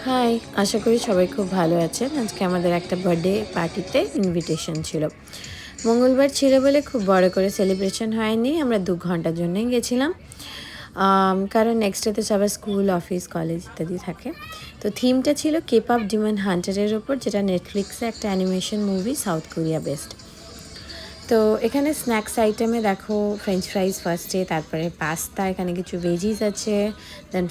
High, আশা করি সবাই খুব ভালো আছেন। আজকে আমাদের একটা বার্থডে পার্টিতে ইনভিটেশন ছিল। মঙ্গলবার ছিল বলে খুব বড় করে সেলিব্রেশন হয়নি। আমরা ২ ঘন্টার জন্যই গেছিলাম। কারণ নেক্সট ডে তো সবার স্কুল, অফিস, কলেজ ইত্যাদি থাকে। তো থিমটা ছিল K-pop Demon Hunter-এর ওপর, যেটা নেটফ্লিক্সে একটা animation movie, south Korea based. তো এখানে স্ন্যাক্স আইটেমে দেখো ফ্রেঞ্চ ফ্রাইজ ফার্স্টে, তারপরে পাস্তা, এখানে কিছু ভেজিস আছে, দেন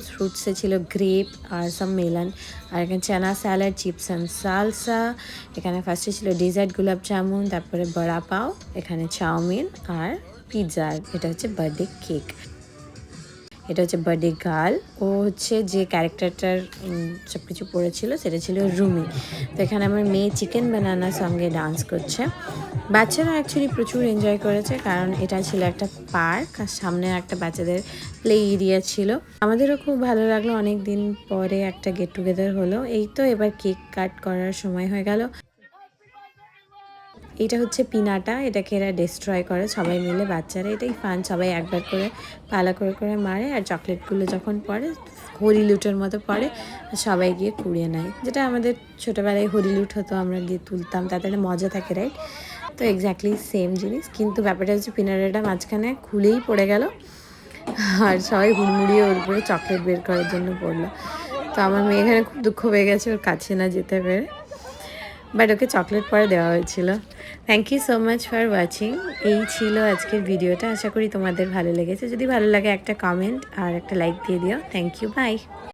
ফ্রুটসে ছিল গ্রেপ আর সাম মেলন, আর এখানে চানা স্যালাড, চিপস অ্যান্ড সালসা। এখানে ফার্স্টে ছিল ডেজার্ট গোলাপ জামুন, তারপরে বড়া পাও, এখানে চাউমিন আর পিৎজা। এটা হচ্ছে বার্থডে কেক। এটা হচ্ছে বার্থডে গার্ল। ও হচ্ছে যে ক্যারেক্টারটার সব কিছু পড়েছিল সেটা ছিল রুমি। তো এখানে আমার মেয়ে চিকেন বানানার সঙ্গে ডান্স করছে। বাচ্চারা অ্যাকচুয়ালি প্রচুর এনজয় করেছে, কারণ এটা ছিল একটা পার্ক আর সামনে একটা বাচ্চাদের প্লে এরিয়া ছিল। আমাদেরও খুব ভালো লাগলো, অনেক দিন পরে একটা গেট টুগেদার হলো। এই তো এবার কেক কাট করার সময় হয়ে গেল। এটা হচ্ছে পিনাটা, এটাকে এরা ডিস্ট্রয় করে সবাই মিলে, বাচ্চারা। এটাই ফান, সবাই একবার করে পালা করে করে মারে, আর চকলেটগুলো যখন পড়ে হরিলুটের মতো পড়ে, সবাই গিয়ে কুড়িয়ে নেয়, যেটা আমাদের ছোটোবেলায় হরিলুট হতো, আমরা গিয়ে তুলতাম, তাতে একটা মজা থাকে, রাইট? তো এক্স্যাক্টলি সেম জিনিস, কিন্তু ব্যাপারটা হচ্ছে পিনাটাটা মাঝখানে খুলেই পড়ে গেল, আর সবাই হুড়মুড়িয়ে ওর উপরে চকলেট বের করার জন্য পড়লো। তো আমার মেয়ে এখানে খুব দুঃখ পেয়ে গেছে ওর কাছে না যেতে পেরে, বাট ওকে চকলেট পরে দেওয়া হয়েছিল। Thank you so much for watching. এই ছিল আজকের ভিডিওটা, আশা করি তোমাদের ভালো লেগেছে। যদি ভালো লাগে একটা কমেন্ট আর একটা লাইক দিয়ে দিও। Thank you, by.